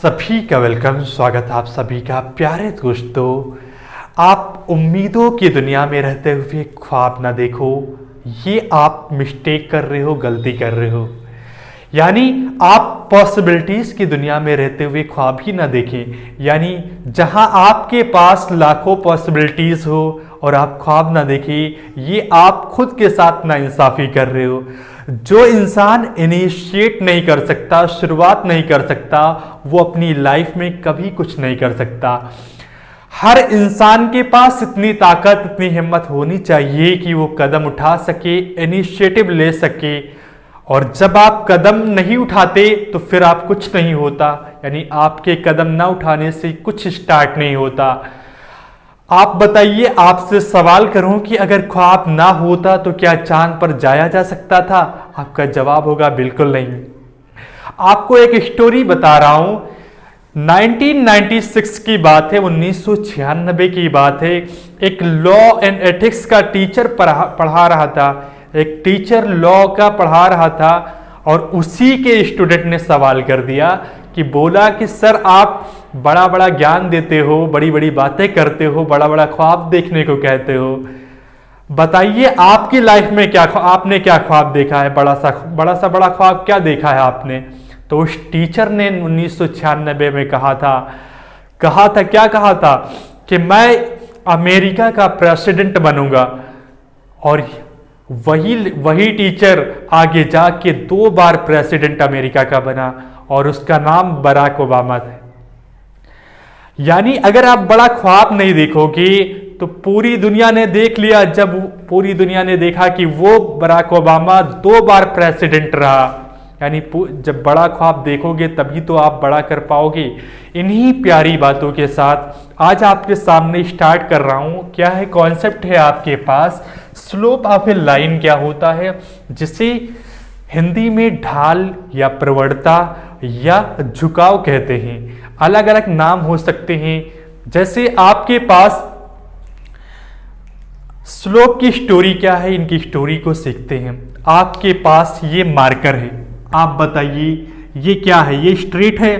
सभी का वेलकम, स्वागत है आप सभी का। प्यारे दोस्तों, आप उम्मीदों की दुनिया में रहते हुए ख्वाब ना देखो, ये आप मिस्टेक कर रहे हो, गलती कर रहे हो। यानी आप पॉसिबिलिटीज की दुनिया में रहते हुए ख्वाब ही ना देखें, यानी जहां आपके पास लाखों पॉसिबिलिटीज हो और आप ख्वाब ना देखें, ये आप खुद के साथ नाइंसाफी कर रहे हो। जो इंसान इनिशिएट नहीं कर सकता, शुरुआत नहीं कर सकता, वो अपनी लाइफ में कभी कुछ नहीं कर सकता। हर इंसान के पास इतनी ताकत, इतनी हिम्मत होनी चाहिए कि वो कदम उठा सके, इनिशिएटिव ले सके। और जब आप कदम नहीं उठाते तो फिर आप कुछ नहीं होता, यानी आपके कदम ना उठाने से कुछ स्टार्ट नहीं होता। आप बताइए, आपसे सवाल करूं कि अगर ख्वाब ना होता तो क्या चांद पर जाया जा सकता था? आपका जवाब होगा बिल्कुल नहीं। आपको एक स्टोरी बता रहा हूं। 1996 की बात है, 1996 की बात है। एक लॉ एंड एथिक्स का टीचर पढ़ा रहा था। एक टीचर लॉ का पढ़ा रहा था और उसी के स्टूडेंट ने सवाल कर दिया कि बोला कि सर, आप बड़ा बड़ा ज्ञान देते हो, बड़ी बड़ी बातें करते हो, बड़ा बड़ा ख्वाब देखने को कहते हो, बताइए आपकी लाइफ में क्या आपने क्या ख्वाब देखा है? बड़ा ख्वाब क्या देखा है आपने? तो उस टीचर ने 1996 में कहा था क्या कहा था कि मैं अमेरिका का प्रेसिडेंट बनूंगा। और वही टीचर आगे जाके 2 बार प्रेसिडेंट अमेरिका का बना और उसका नाम बराक ओबामा था। यानी अगर आप बड़ा ख्वाब नहीं देखोगे तो पूरी दुनिया ने देख लिया। जब पूरी दुनिया ने देखा कि वो बराक ओबामा 2 बार प्रेसिडेंट रहा, यानी जब बड़ा ख्वाब देखोगे तभी तो आप बड़ा कर पाओगे। इन्हीं प्यारी बातों के साथ आज आपके सामने स्टार्ट कर रहा हूं। क्या है कॉन्सेप्ट है आपके पास? स्लोप ऑफ ए लाइन क्या होता है, जिसे हिंदी में ढाल या प्रवणता या झुकाव कहते हैं। अलग अलग नाम हो सकते हैं। जैसे आपके पास स्लोप की स्टोरी क्या है, इनकी स्टोरी को सीखते हैं। आपके पास ये मार्कर है, आप बताइए ये क्या है? ये स्ट्रेट है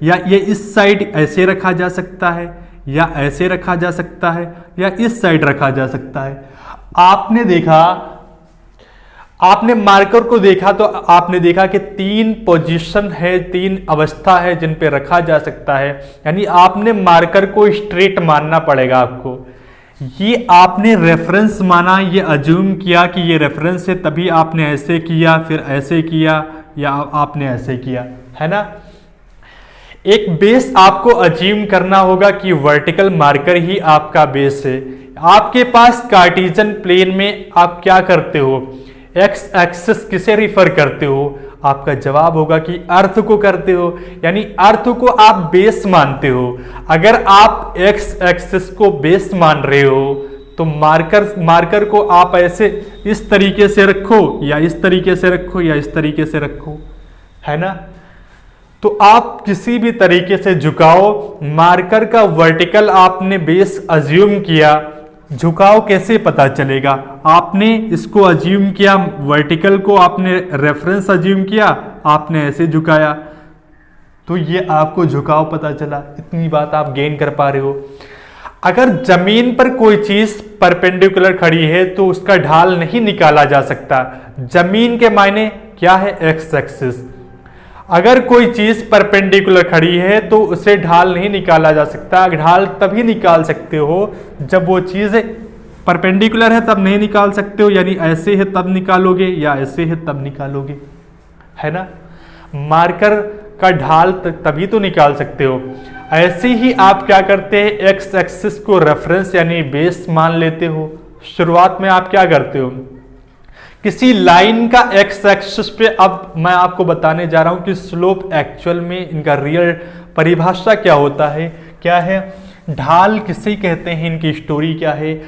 या ये इस साइड ऐसे रखा जा सकता है, या ऐसे रखा जा सकता है, या इस साइड रखा जा सकता है? आपने देखा, आपने मार्कर को देखा तो आपने देखा कि 3 पोजीशन है, 3 अवस्था है जिन पे रखा जा सकता है। यानी आपने मार्कर को स्ट्रेट मानना पड़ेगा आपको। ये आपने रेफरेंस माना, ये अज्यूम किया कि ये रेफरेंस है, तभी आपने ऐसे किया, फिर ऐसे किया, या आपने ऐसे किया, है ना। एक बेस आपको अज्यूम करना होगा कि वर्टिकल मार्कर ही आपका बेस है। आपके पास कार्टेशियन प्लेन में आप क्या करते हो? एक्स एक्सिस किसे रिफर करते हो? आपका जवाब होगा कि अर्थ को करते हो, यानी अर्थ को आप बेस मानते हो। अगर आप एक्स एक्सिस को बेस मान रहे हो तो मार्कर को आप ऐसे इस तरीके से रखो, या इस तरीके से रखो, या इस तरीके से रखो, है ना। तो आप किसी भी तरीके से झुकाओ, मार्कर का वर्टिकल आपने बेस अज्यूम किया, झुकाव कैसे पता चलेगा? आपने इसको अज्यूम किया, वर्टिकल को आपने रेफरेंस अज्यूम किया, आपने ऐसे झुकाया तो ये आपको झुकाव पता चला। इतनी बात आप गेन कर पा रहे हो। अगर जमीन पर कोई चीज परपेंडिकुलर खड़ी है तो उसका ढाल नहीं निकाला जा सकता। जमीन के मायने क्या है? X axis. अगर कोई चीज परपेंडिकुलर खड़ी है तो उसे ढाल नहीं निकाला जा सकता। ढाल तभी निकाल सकते हो जब वो चीज परपेंडिकुलर है, तब नहीं निकाल सकते हो। यानी ऐसे है तब निकालोगे, या ऐसे है तब निकालोगे, है ना। मार्कर का ढाल तभी तो निकाल सकते हो। ऐसे ही आप क्या करते हैं? एक्स एक्सिस को रेफरेंस यानी बेस मान लेते हो। शुरुआत में आप क्या करते हो? किसी लाइन का एक्स एक्सिस पे, अब मैं आपको बताने जा रहा हूं कि स्लोप एक्चुअल में इनका रियल परिभाषा क्या होता है, क्या है, ढाल किसे कहते हैं, इनकी स्टोरी क्या है।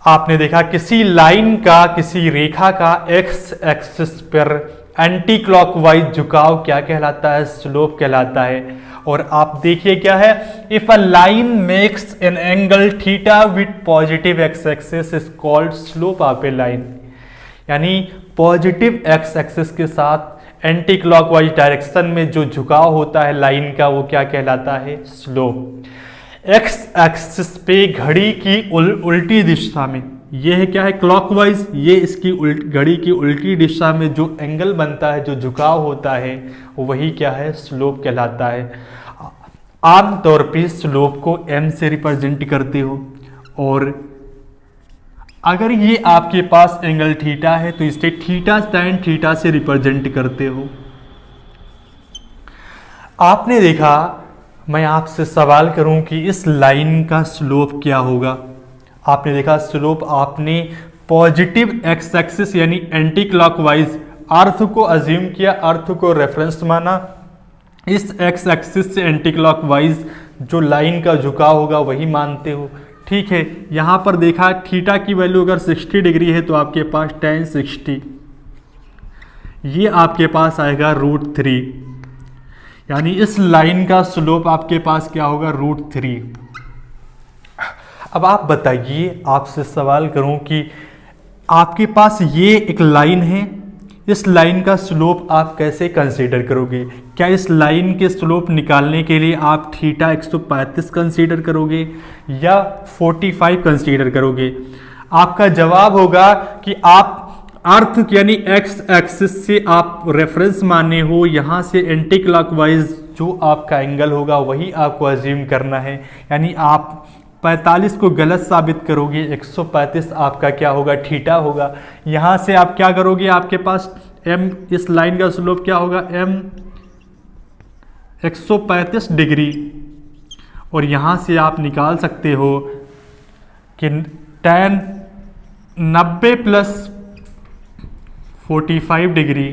आपने देखा किसी लाइन का, किसी रेखा का एक्स एक्सिस पर एंटी क्लॉकवाइज झुकाव क्या कहलाता है? स्लोप कहलाता है। और आप देखिए क्या है, if a line makes an angle theta with positive x axis is called slope of A line. यानी पॉजिटिव एक्स एक्सिस के साथ एंटी क्लॉकवाइज डायरेक्शन में जो झुकाव होता है लाइन का वो क्या कहलाता है? स्लोप। एक्स एक्सिस पे घड़ी की उल्टी दिशा में, ये है क्या है? क्लॉकवाइज। ये इसकी घड़ी की उल्टी दिशा में जो एंगल बनता है, जो झुकाव होता है, वही क्या है? स्लोप कहलाता है। आमतौर पे स्लोप को m से रिप्रेजेंट करते हो, और अगर ये आपके पास एंगल थीटा है तो इसे थीटा साइन थीटा से रिप्रेजेंट करते हो। आपने देखा, मैं आपसे सवाल करूं कि इस लाइन का स्लोप क्या होगा? आपने देखा स्लोप, आपने पॉजिटिव एक्स एक्सिस यानी एंटी क्लॉकवाइज अर्थ को अज्यूम किया, अर्थ को रेफरेंस माना। इस एक्स एक्सिस से एंटी क्लॉकवाइज जो लाइन का झुकाव होगा वही मानते हो। ठीक है, यहां पर देखा थीटा की वैल्यू अगर 60 डिग्री है तो आपके पास tan 60, ये आपके पास आएगा √3, यानी इस लाइन का स्लोप आपके पास क्या होगा? √3। अब आप बताइए, आपसे सवाल करूं कि आपके पास ये एक लाइन है, इस लाइन का स्लोप आप कैसे कंसीडर करोगे? क्या इस लाइन के स्लोप निकालने के लिए आप थीटा 135 कंसीडर करोगे या 45 कंसीडर करोगे? आपका जवाब होगा कि आप अर्थ यानी एक्स एक्सिस से आप रेफरेंस माने हो, यहाँ से एंटी क्लॉकवाइज जो आपका एंगल होगा वही आपको अज्यूम करना है। यानी आप 45 को गलत साबित करोगे, 135 आपका क्या होगा? थीटा होगा। यहाँ से आप क्या करोगे? आपके पास m, इस लाइन का स्लोप क्या होगा? m 135 डिग्री, और यहाँ से आप निकाल सकते हो कि tan 90 प्लस 45 डिग्री।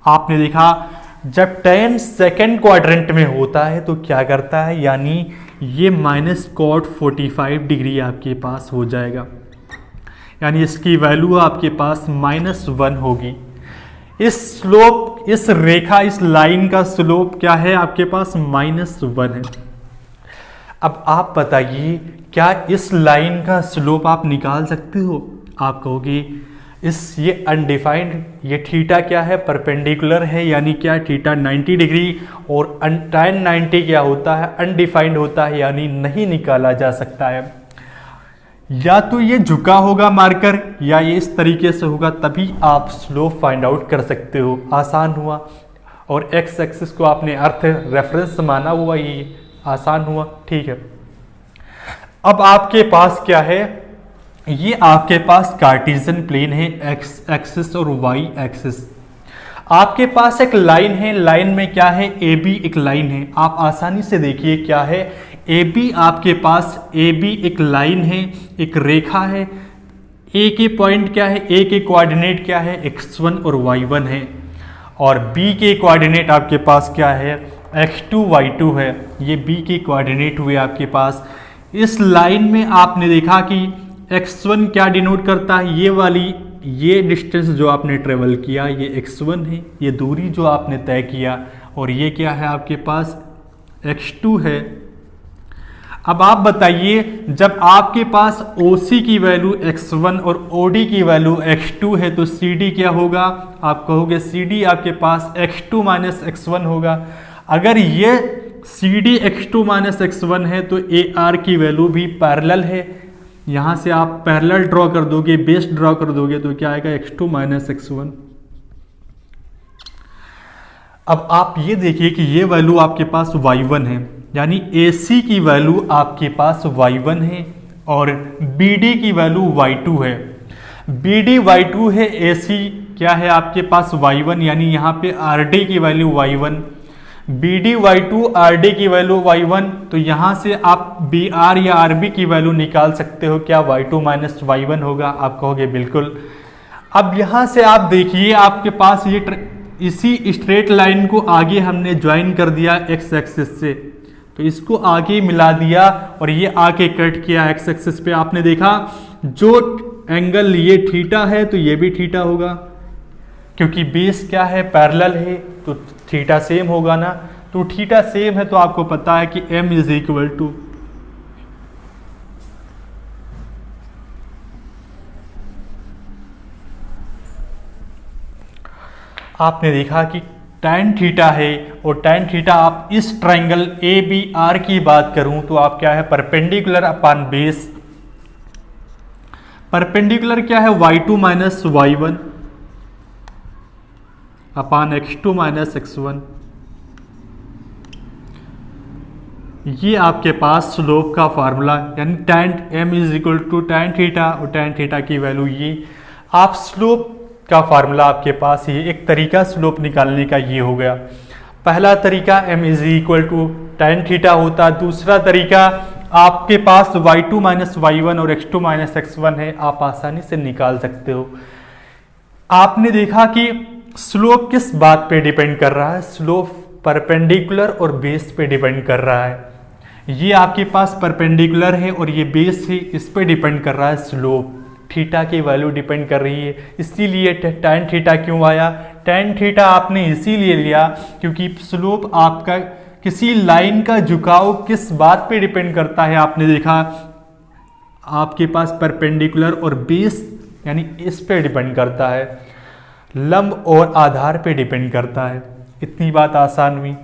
आपने देखा जब tan सेकेंड क्वाड्रेंट में होता है तो क्या करता है? यानी ये -cot 45 डिग्री आपके पास हो जाएगा, यानी इसकी वैल्यू आपके पास -1 होगी। इस स्लोप, इस रेखा, इस लाइन का स्लोप क्या है? आपके पास -1 है। अब आप बताइए, क्या इस लाइन का स्लोप आप निकाल सकते हो? आप कहोगे ये अनडिफाइंड, ये थीटा क्या है? परपेंडिकुलर है, यानी क्या? थीटा 90 डिग्री, और tan 90 क्या होता है? अनडिफाइंड होता है, यानी नहीं निकाला जा सकता है। या तो ये झुका होगा मार्कर, या ये इस तरीके से होगा, तभी आप स्लोप फाइंड आउट कर सकते हो। आसान हुआ। और एक्स एक्सिस को आपने अर्थ रेफरेंस माना हुआ, ये आसान हुआ। ठीक है, अब आपके पास क्या है? ये आपके पास कार्टेशियन प्लेन है, एक्स एक्सिस और वाई एक्सिस। आपके पास एक लाइन है, लाइन में क्या है? ए बी एक लाइन है। आप आसानी से देखिए क्या है? ए बी आपके पास, ए बी एक लाइन है, एक रेखा है। ए के पॉइंट क्या है? ए के कोऑर्डिनेट क्या है? x1 और y1 है, और बी के कोऑर्डिनेट आपके पास क्या है? x2 y2 है। ये बी के कोऑर्डिनेट हुए आपके पास। इस लाइन में आपने देखा कि x1 क्या डिनोट करता है? ये वाली, ये डिस्टेंस जो आपने ट्रेवल किया ये x1 है, ये दूरी जो आपने तय किया, और ये क्या है आपके पास? x2 है। अब आप बताइए, जब आपके पास OC की वैल्यू x1 और OD की वैल्यू x2 है तो CD क्या होगा? आप कहोगे CD आपके पास x2 माइनस x1 होगा। अगर ये CD x2 माइनस x1 है तो AR की वैल्यू भी पैरेलल है। यहाँ से आप पैरेलल ड्रॉ कर दोगे, बेस ड्रॉ कर दोगे तो क्या आएगा? x2 minus x1। अब आप ये देखिए कि ये वैल्यू आपके पास y1 है, यानी AC की वैल्यू आपके पास y1 है, और BD की वैल्यू y2 है। BD y2 है, AC क्या है आपके पास? y1, यानी यहाँ पे RD की value y1, BD y2, RD की वैल्यू y1, तो यहाँ से आप BR या RB की वैल्यू निकाल सकते हो। क्या y2 माइनस y1 होगा? आप कहोगे बिल्कुल। अब यहाँ से आप देखिए, आपके पास ये इसी स्ट्रेट लाइन को आगे हमने ज्वाइन कर दिया एक्स एक्सिस से, तो इसको आगे मिला दिया और ये आके कट किया एक्स एक्सिस पे। आपने देखा जो एंगल ये थीटा है तो ये भी थीटा होगा, क्योंकि बेस क्या है? पैरेलल है, तो थीटा सेम होगा ना। तो थीटा सेम है तो आपको पता है कि m इज इक्वल टू आपने देखा कि tan थीटा है और tan थीटा आप इस ट्राइंगल ए बी आर की बात करूं तो आप क्या है परपेंडिकुलर अपान बेस, परपेंडिकुलर क्या है y2 माइनस y1 अपान x2 माइनस x1। ये आपके पास स्लोप का फार्मूला यानी tan m is equal to tan theta और tan थीटा की वैल्यू ये। आप स्लोप का फार्मूला आपके पास ये एक तरीका स्लोप निकालने का ये हो गया। पहला तरीका m is equal to tan theta होता, दूसरा तरीका आपके पास y2 माइनस y1 और x2 माइनस x1 है, आप आसानी से निकाल सकते हो। आपने देखा कि स्लोप किस बात पे डिपेंड कर रहा है, स्लोप परपेंडिकुलर और बेस पे डिपेंड कर रहा है। ये आपके पास परपेंडिकुलर है और ये बेस है, इस पे डिपेंड कर रहा है स्लोप, थीटा की वैल्यू डिपेंड कर रही है। इसीलिए tan थीटा क्यों आया, tan थीटा आपने इसीलिए लिया क्योंकि स्लोप आपका किसी लाइन का झुकाव किस बात पे डिपेंड करता है। आपने देखा आपके पास परपेंडिकुलर और बेस यानी इस पे डिपेंड करता है, लंब और आधार पे डिपेंड करता है। इतनी बात आसान हुई।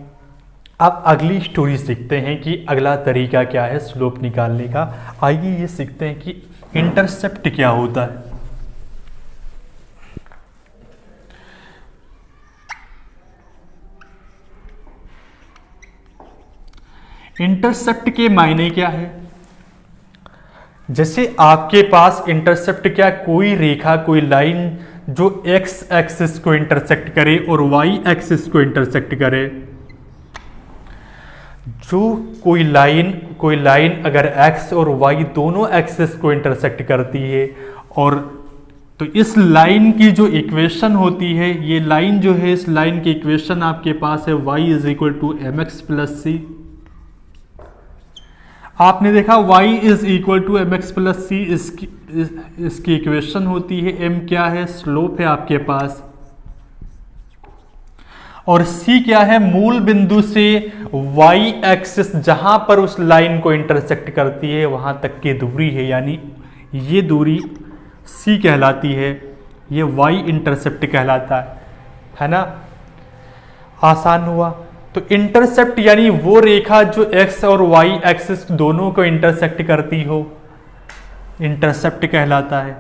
अब अगली स्टोरी सीखते हैं कि अगला तरीका क्या है स्लोप निकालने का। आइए ये सीखते हैं कि इंटरसेप्ट क्या होता है। इंटरसेप्ट के मायने क्या है, जैसे आपके पास इंटरसेप्ट क्या, कोई रेखा कोई लाइन जो x एक्सिस को इंटरसेक्ट करे और y एक्सिस को इंटरसेक्ट करे। जो कोई लाइन अगर x और y दोनों एक्सिस को इंटरसेक्ट करती है और तो इस लाइन की जो इक्वेशन होती है, ये लाइन जो है इस लाइन की इक्वेशन आपके पास है y is equal to m x plus c. आपने देखा y is equal to m x plus c इसकी इक्वेशन होती है। m क्या है, स्लोप है आपके पास, और c क्या है, मूल बिंदु से y एक्सिस जहां पर उस लाइन को इंटरसेक्ट करती है वहां तक की दूरी है, यानी ये दूरी c कहलाती है, ये y इंटरसेप्ट कहलाता है ना। आसान हुआ। तो इंटरसेप्ट यानी वो रेखा जो x और y एक्सिस दोनों को इंटरसेक्ट करती हो, इंटरसेप्ट कहलाता है।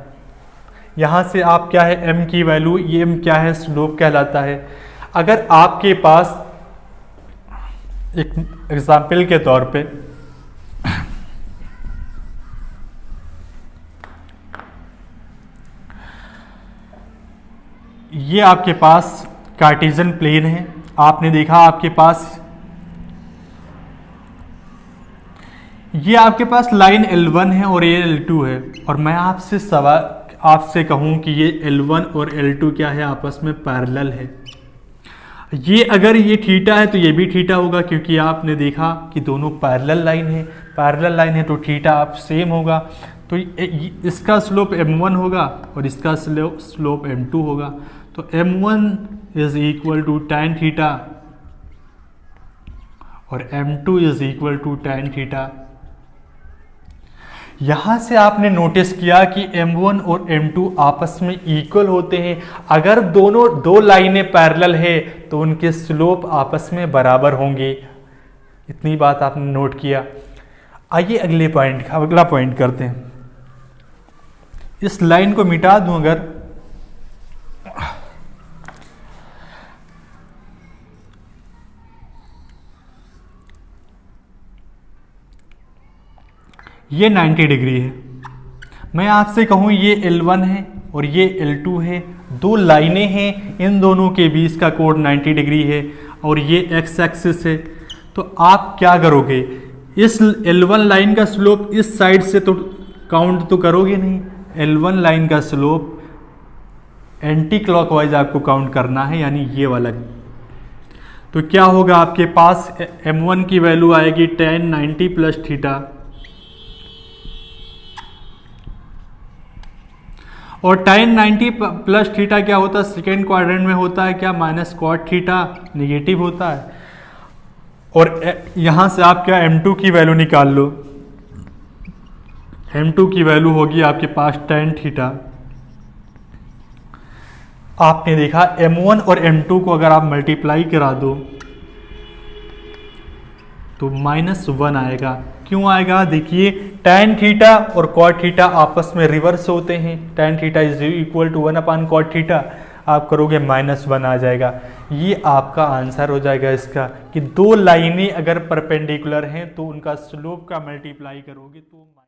यहां से आप क्या है m की वैल्यू, ये m क्या है, स्लोप कहलाता है। अगर आपके पास एक एग्जाम्पल के तौर पे ये आपके पास कार्टेशियन प्लेन है, आपने देखा आपके पास ये आपके पास लाइन L1 है और ये L2 है, और मैं आपसे कहूं कि ये L1 और L2 क्या है, आपस में पैरेलल है। ये अगर ये थीटा है तो ये भी थीटा होगा, क्योंकि आपने देखा कि दोनों पैरेलल लाइन है तो थीटा आप सेम होगा। तो इसका स्लोप m1 होगा और इसका स्लोप m2 होगा। तो m1 is equal to tan theta और m2 is equal to tan theta. यहां से आपने नोटिस किया कि m1 और m2 आपस में इक्वल होते हैं। अगर दो लाइनें पैरेलल है तो उनके स्लोप आपस में बराबर होंगे। इतनी बात आपने नोट किया। आइए अगला पॉइंट करते हैं। इस लाइन को मिटा दूं अगर, ये 90 डिग्री है। मैं आपसे कहूँ ये L1 है और ये L2 है, दो लाइनें हैं, इन दोनों के बीच का कोण 90 डिग्री है और ये x एक्सिस है। तो आप क्या करोगे, इस L1 लाइन का स्लोप इस साइड से तो काउंट तो करोगे नहीं, L1 लाइन का स्लोप एंटी क्लॉकवाइज आपको काउंट करना है, यानी ये वाला। तो क्या होगा, आपके पास m1 की वैल्यू आएगी tan 90 प्लस थीटा, और tan 90 प्लस थीटा क्या होता है, सेकेंड क्वाड्रेंट में होता है क्या, माइनस कॉट थीटा, निगेटिव होता है। और यहां से आप क्या m2 की वैल्यू निकाल लो, m2 की वैल्यू होगी आपके पास tan थीटा। आपने देखा m1 और m2 को अगर आप मल्टीप्लाई करा दो तो -1 आएगा। क्यों आएगा? देखिए tan थीटा और cot थीटा आपस में रिवर्स होते हैं। tan theta is equal to 1/cot theta, आप करोगे -1 आ जाएगा। ये आपका आंसर हो जाएगा इसका कि दो लाइनें अगर परपेंडिकुलर हैं तो उनका स्लोप का मल्टीप्लाई करोगे तो